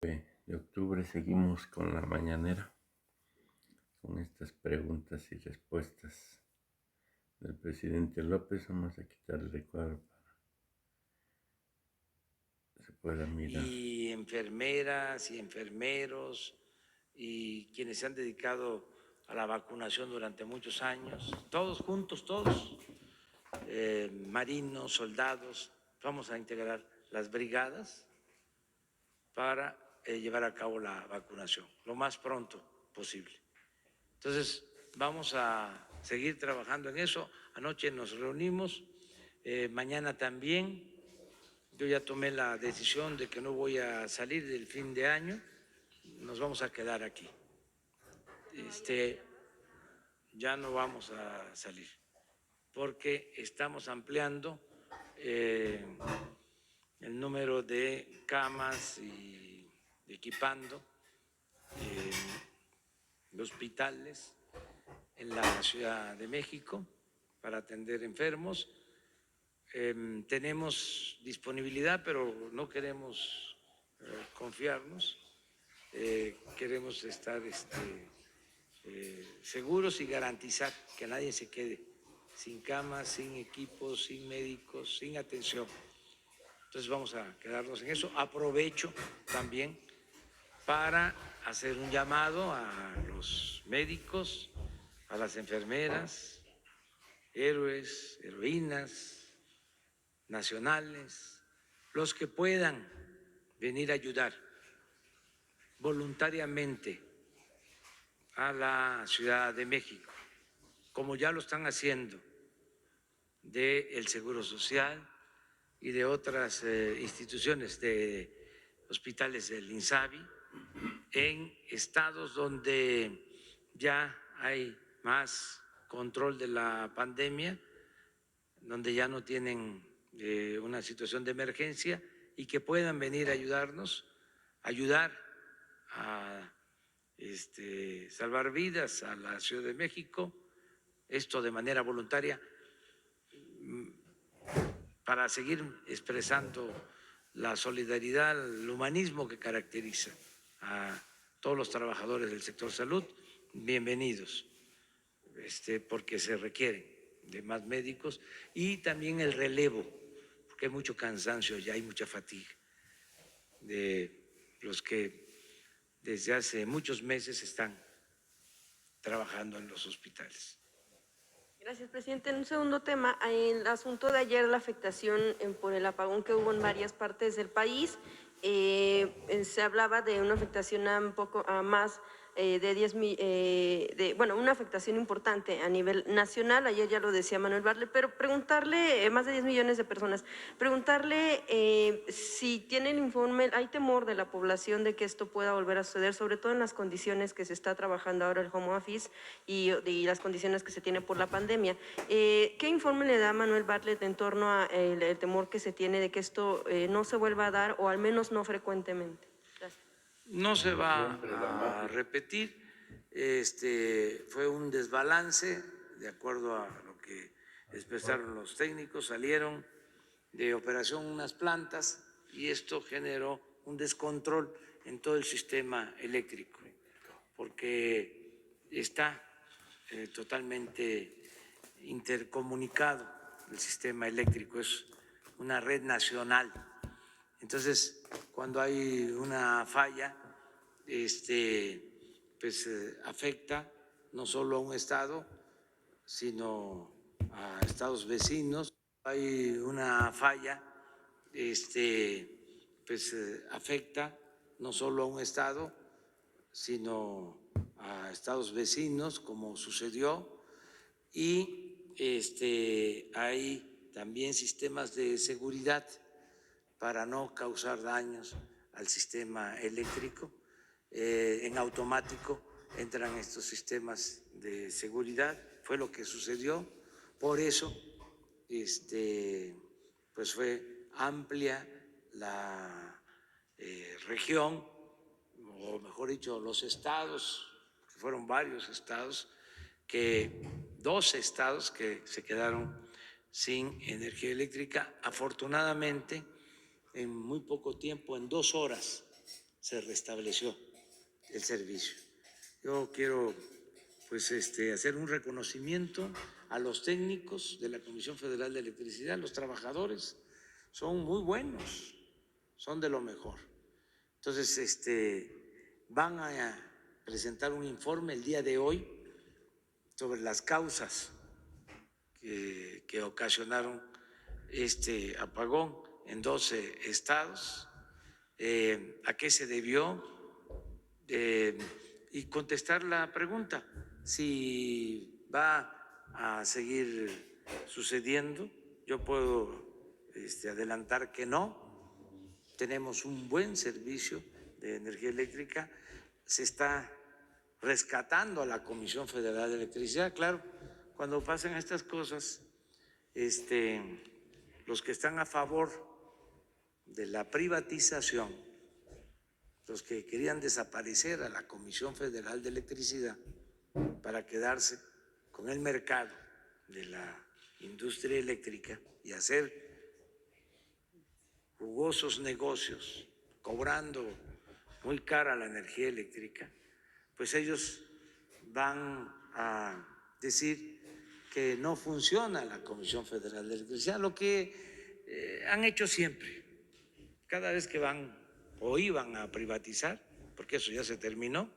De octubre seguimos con la mañanera, con estas preguntas y respuestas del presidente López. Vamos a quitar el recuadro para que se pueda mirar. Y enfermeras y enfermeros y quienes se han dedicado a la vacunación durante muchos años, todos juntos, todos, marinos, soldados, vamos a integrar las brigadas para llevar a cabo la vacunación lo más pronto posible. Entonces, vamos a seguir trabajando en eso. Anoche nos reunimos, mañana también. Yo ya tomé la decisión de que no voy a salir del fin de año, nos vamos a quedar aquí. Ya no vamos a salir, porque estamos ampliando el número de camas y equipando hospitales en la Ciudad de México para atender enfermos. Tenemos disponibilidad, pero no queremos confiarnos. Queremos estar seguros y garantizar que nadie se quede sin camas, sin equipos, sin médicos, sin atención. Entonces vamos a quedarnos en eso. Aprovecho también para hacer un llamado a los médicos, a las enfermeras, héroes, heroínas nacionales, los que puedan venir a ayudar voluntariamente a la Ciudad de México, como ya lo están haciendo del Seguro Social y de otras instituciones, de hospitales del INSABI, en estados donde ya hay más control de la pandemia, donde ya no tienen una situación de emergencia y que puedan venir a ayudarnos, ayudar a salvar vidas a la Ciudad de México, esto de manera voluntaria, para seguir expresando la solidaridad, el humanismo que caracteriza a todos los trabajadores del sector salud. Bienvenidos, porque se requieren de más médicos y también el relevo, porque hay mucho cansancio, ya hay mucha fatiga de los que desde hace muchos meses están trabajando en los hospitales. Gracias, presidente. En un segundo tema, el asunto de ayer, la afectación por el apagón que hubo en varias partes del país, se hablaba de una afectación a más de 10 una afectación importante a nivel nacional. Ayer ya lo decía Manuel Bartlett, pero preguntarle, más de 10 millones de personas, preguntarle si tienen informe, hay temor de la población de que esto pueda volver a suceder, sobre todo en las condiciones que se está trabajando ahora el home office y las condiciones que se tiene por la pandemia. ¿Qué informe le da Manuel Bartlett en torno a el temor que se tiene de que esto no se vuelva a dar, o al menos no frecuentemente? Gracias. No se va a repetir, fue un desbalance, de acuerdo a lo que expresaron los técnicos, salieron de operación unas plantas y esto generó un descontrol en todo el sistema eléctrico, porque está totalmente intercomunicado el sistema eléctrico, es una red nacional. Entonces, cuando hay una falla, afecta no solo a un estado, sino a estados vecinos. Hay una falla, afecta no solo a un estado, sino a estados vecinos, como sucedió, y hay también sistemas de seguridad para no causar daños al sistema eléctrico. En automático entran estos sistemas de seguridad, fue lo que sucedió, por eso pues fue amplia la región, o mejor dicho, los estados, fueron varios estados, 12 estados que se quedaron sin energía eléctrica. Afortunadamente, en muy poco tiempo, en 2 horas, se restableció el servicio. Yo quiero pues hacer un reconocimiento a los técnicos de la Comisión Federal de Electricidad, los trabajadores son muy buenos, son de lo mejor. Entonces, van a presentar un informe el día de hoy sobre las causas que ocasionaron este apagón en 12 estados, a qué se debió, y contestar la pregunta si va a seguir sucediendo. Yo puedo adelantar que no. Tenemos un buen servicio de energía eléctrica. Se está rescatando a la Comisión Federal de Electricidad. Claro, cuando pasan estas cosas, los que están a favor de la privatización, los que querían desaparecer a la Comisión Federal de Electricidad para quedarse con el mercado de la industria eléctrica y hacer jugosos negocios, cobrando muy cara la energía eléctrica, pues ellos van a decir que no funciona la Comisión Federal de Electricidad, lo que han hecho siempre, cada vez que van o iban a privatizar, porque eso ya se terminó,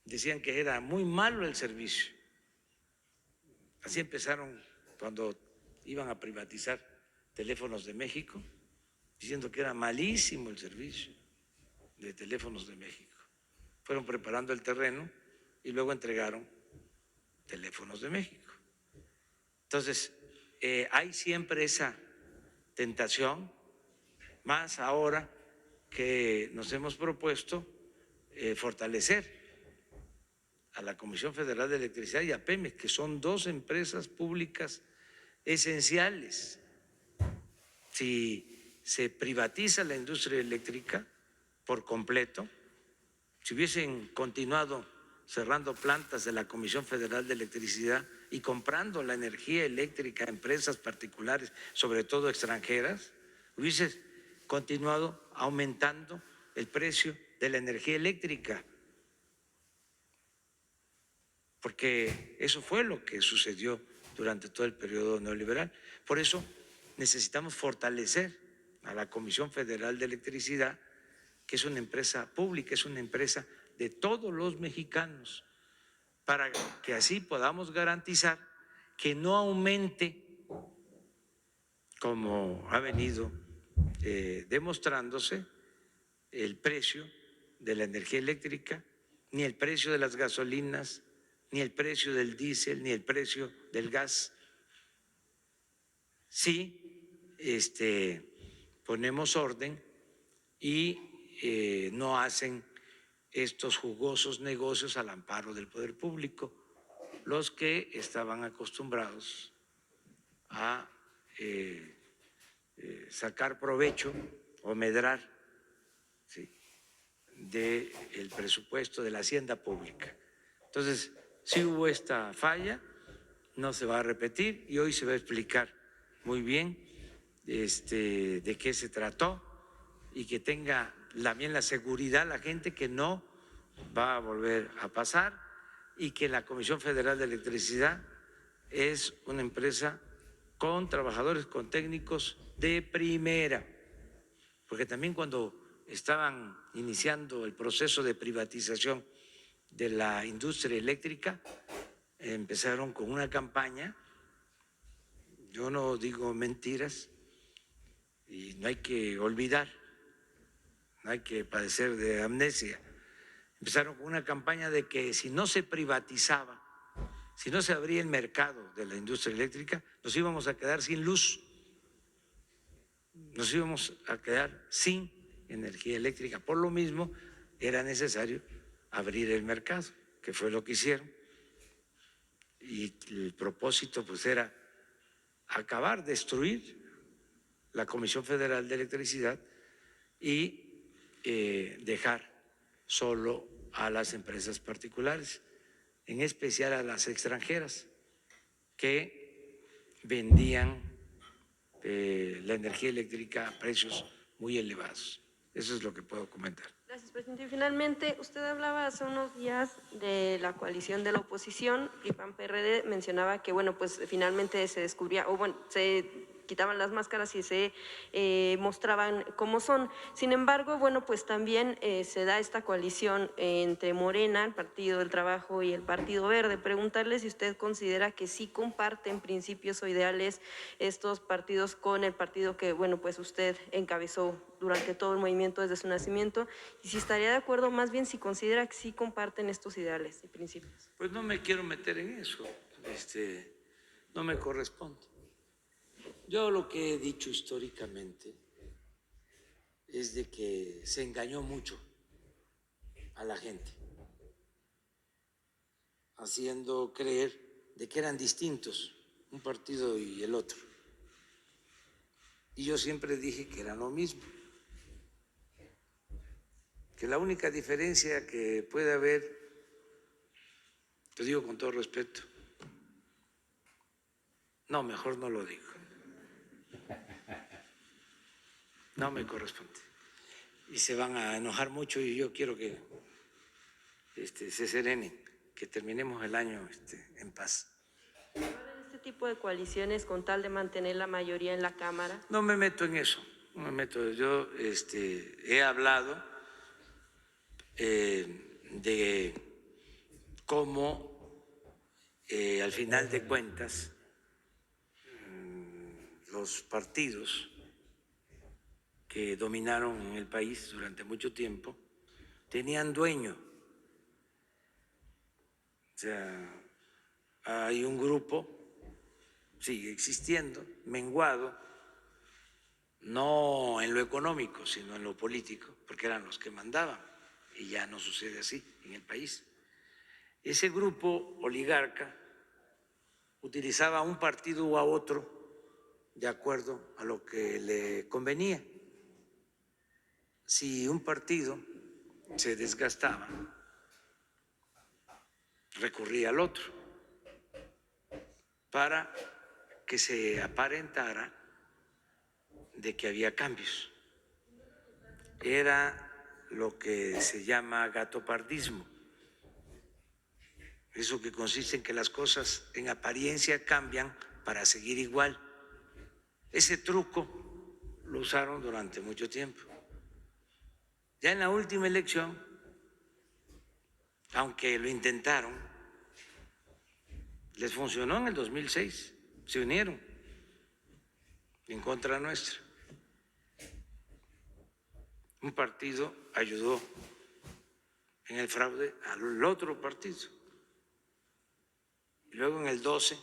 decían que era muy malo el servicio. Así empezaron cuando iban a privatizar Teléfonos de México, diciendo que era malísimo el servicio de Teléfonos de México. Fueron preparando el terreno y luego entregaron Teléfonos de México. Entonces, hay siempre esa tentación, más ahora que nos hemos propuesto fortalecer a la Comisión Federal de Electricidad y a Pemex, que son dos empresas públicas esenciales. Si se privatiza la industria eléctrica por completo, si hubiesen continuado cerrando plantas de la Comisión Federal de Electricidad y comprando la energía eléctrica a empresas particulares, sobre todo extranjeras, hubiese continuado aumentando el precio de la energía eléctrica, porque eso fue lo que sucedió durante todo el periodo neoliberal. Por eso necesitamos fortalecer a la Comisión Federal de Electricidad, que es una empresa pública, es una empresa de todos los mexicanos, para que así podamos garantizar que no aumente, como ha venido demostrándose, el precio de la energía eléctrica, ni el precio de las gasolinas, ni el precio del diésel, ni el precio del gas. Sí, ponemos orden y no hacen estos jugosos negocios al amparo del poder público, los que estaban acostumbrados a sacar provecho o medrar, ¿sí?, del presupuesto de la hacienda pública. Entonces, sí hubo esta falla, no se va a repetir y hoy se va a explicar muy bien de qué se trató y que tenga también la seguridad la gente que no va a volver a pasar y que la Comisión Federal de Electricidad es una empresa con trabajadores, con técnicos de primera, porque también cuando estaban iniciando el proceso de privatización de la industria eléctrica, empezaron con una campaña, yo no digo mentiras y no hay que olvidar, no hay que padecer de amnesia, empezaron con una campaña de que si no se privatizaba, si no se abría el mercado de la industria eléctrica, nos íbamos a quedar sin luz, nos íbamos a quedar sin energía eléctrica. Por lo mismo, era necesario abrir el mercado, que fue lo que hicieron. Y el propósito pues era acabar, destruir la Comisión Federal de Electricidad y dejar solo a las empresas particulares, en especial a las extranjeras que vendían la energía eléctrica a precios muy elevados. Eso es lo que puedo comentar. Gracias, Y finalmente, usted hablaba hace unos días de la coalición de la oposición, PRI-PAN-PRD, mencionaba que, bueno, pues finalmente se descubría, o bueno, se quitaban las máscaras y se mostraban cómo son. Sin embargo, bueno, pues también se da esta coalición entre Morena, el Partido del Trabajo y el Partido Verde. Preguntarle si usted considera que sí comparten principios o ideales estos partidos con el partido que, bueno, pues usted encabezó durante todo el movimiento desde su nacimiento, y si estaría de acuerdo, más bien si considera que sí comparten estos ideales y principios. Pues no me quiero meter en eso, no me corresponde. Yo lo que he dicho históricamente es de que se engañó mucho a la gente, haciendo creer de que eran distintos un partido y el otro. Y yo siempre dije que eran lo mismo, que la única diferencia que puede haber, te digo con todo respeto, no, mejor no lo digo, no me corresponde. Y se van a enojar mucho y yo quiero que se serenen, que terminemos el año en paz. ¿Este tipo de coaliciones con tal de mantener la mayoría en la Cámara? No me meto en eso, no me meto. Yo he hablado de cómo al final de cuentas los partidos que dominaron en el país durante mucho tiempo tenían dueño. O sea, hay un grupo, sigue existiendo, menguado, no en lo económico, sino en lo político, porque eran los que mandaban, y ya no sucede así en el país. Ese grupo oligarca utilizaba a un partido u a otro de acuerdo a lo que le convenía. Si un partido se desgastaba, recurría al otro para que se aparentara de que había cambios. Era lo que se llama gatopardismo. Eso que consiste en que las cosas en apariencia cambian para seguir igual. Ese truco lo usaron durante mucho tiempo. Ya en la última elección, aunque lo intentaron, les funcionó en el 2006, se unieron en contra nuestra. Un partido ayudó en el fraude al otro partido. Y luego en el 12,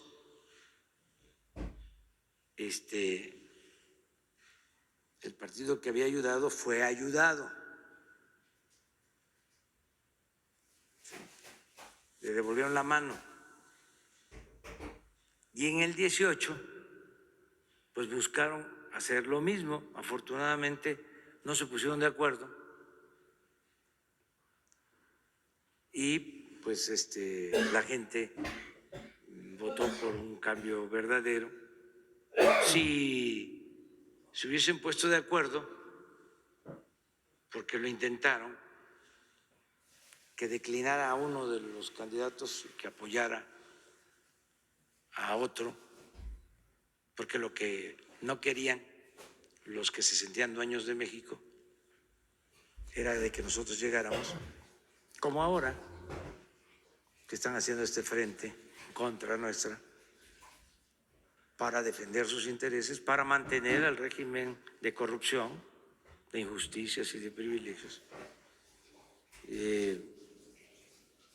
el partido que había ayudado fue ayudado. Le devolvieron la mano. Y en el 18, pues buscaron hacer lo mismo. Afortunadamente no se pusieron de acuerdo. Y pues la gente votó por un cambio verdadero. Si se hubiesen puesto de acuerdo, porque lo intentaron, que declinara a uno de los candidatos que apoyara a otro, porque lo que no querían los que se sentían dueños de México era de que nosotros llegáramos, como ahora, que están haciendo este frente contra nuestra, para defender sus intereses, para mantener al régimen de corrupción, de injusticias y de privilegios.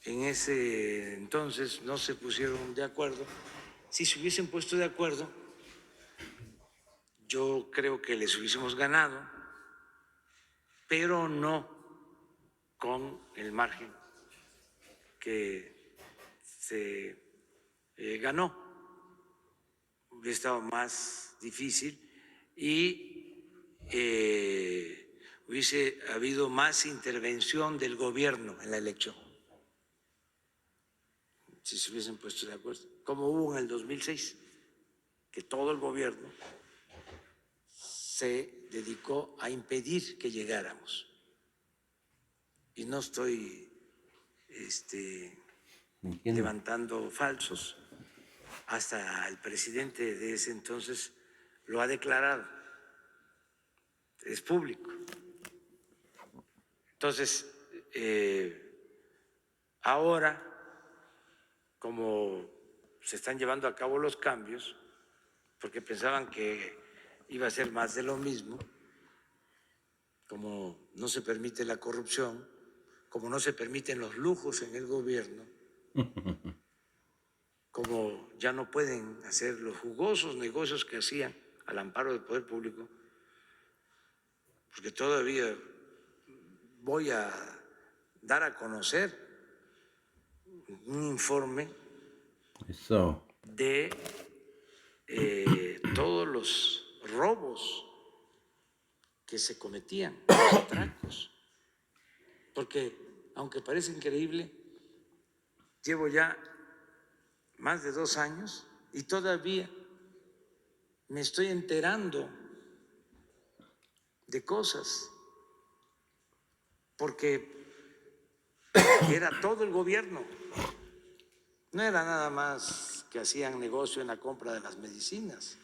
En ese entonces no se pusieron de acuerdo. Si se hubiesen puesto de acuerdo, yo creo que les hubiésemos ganado, pero no con el margen que se ganó. Hubiera estado más difícil y hubiese habido más intervención del gobierno en la elección, si se hubiesen puesto de acuerdo, como hubo en el 2006, que todo el gobierno se dedicó a impedir que llegáramos. y no estoy Entiendo. levantando falsos. Hasta el presidente de ese entonces lo ha declarado, es público. Entonces, ahora, como se están llevando a cabo los cambios, porque pensaban que iba a ser más de lo mismo, como no se permite la corrupción, como no se permiten los lujos en el gobierno, como ya no pueden hacer los jugosos negocios que hacían al amparo del poder público, porque todavía voy a dar a conocer un informe Eso. de todos los robos que se cometían, los atracos, porque aunque parece increíble, llevo ya más de 2 años y todavía me estoy enterando de cosas, porque era todo el gobierno, no era nada más que hacían negocio en la compra de las medicinas,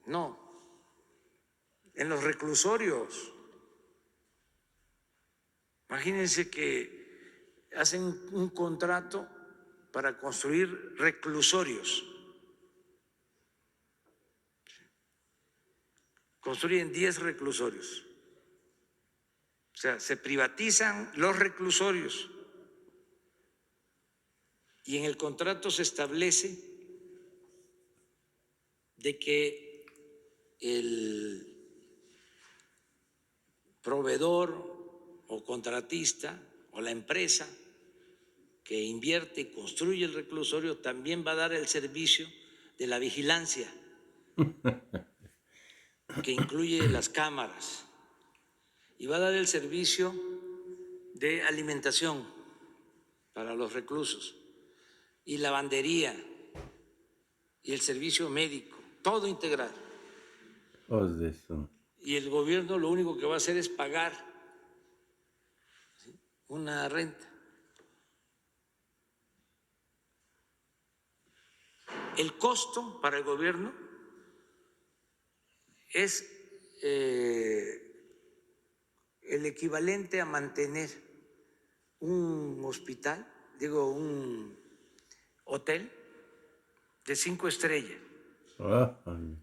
no, en los reclusorios. Imagínense que hacen un contrato para construir reclusorios. Construyen 10 reclusorios. O sea, se privatizan los reclusorios y en el contrato se establece de que el proveedor o contratista o la empresa que invierte y construye el reclusorio también va a dar el servicio de la vigilancia, que incluye las cámaras, y va a dar el servicio de alimentación para los reclusos, y lavandería, y el servicio médico, todo integral. Os de eso. Y el gobierno lo único que va a hacer es pagar, ¿sí?, una renta. El costo para el gobierno es el equivalente a mantener un hospital, un hotel de 5 estrellas, Ay,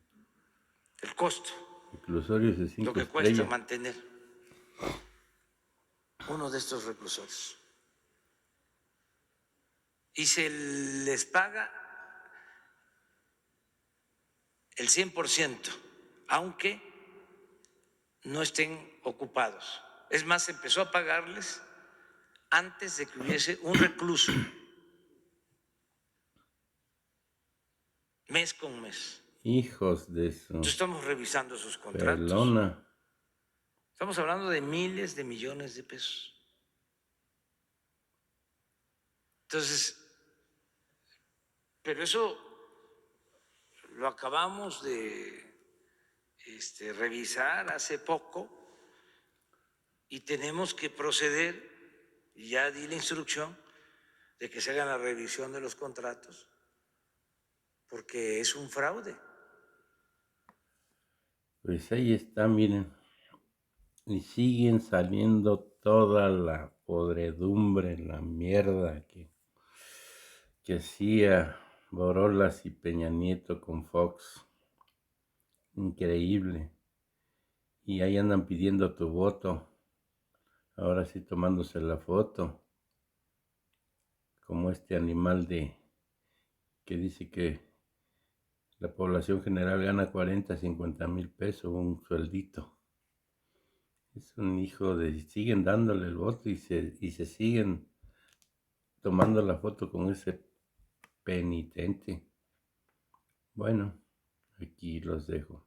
el costo, reclusorios de lo 5 que cuesta estrellas. mantener uno de estos reclusorios. Y se les paga el 100%, aunque no estén ocupados. Es más, empezó a pagarles antes de que hubiese un recluso, mes con mes. Hijos de eso. Entonces estamos revisando sus contratos. Pelona. Estamos hablando de miles de millones de pesos. Entonces, pero eso lo acabamos de revisar hace poco y tenemos que proceder, y ya di la instrucción de que se haga la revisión de los contratos, porque es un fraude. Pues ahí está, miren. Y siguen saliendo toda la podredumbre, la mierda que hacía Borolas y Peña Nieto con Fox. Increíble. Y ahí andan pidiendo tu voto. Ahora sí tomándose la foto. Como este animal que dice que la población general gana 40, 50 mil pesos, un sueldito. Es un hijo de... Siguen dándole el voto y se siguen tomando la foto con ese penitente. Bueno, aquí los dejo.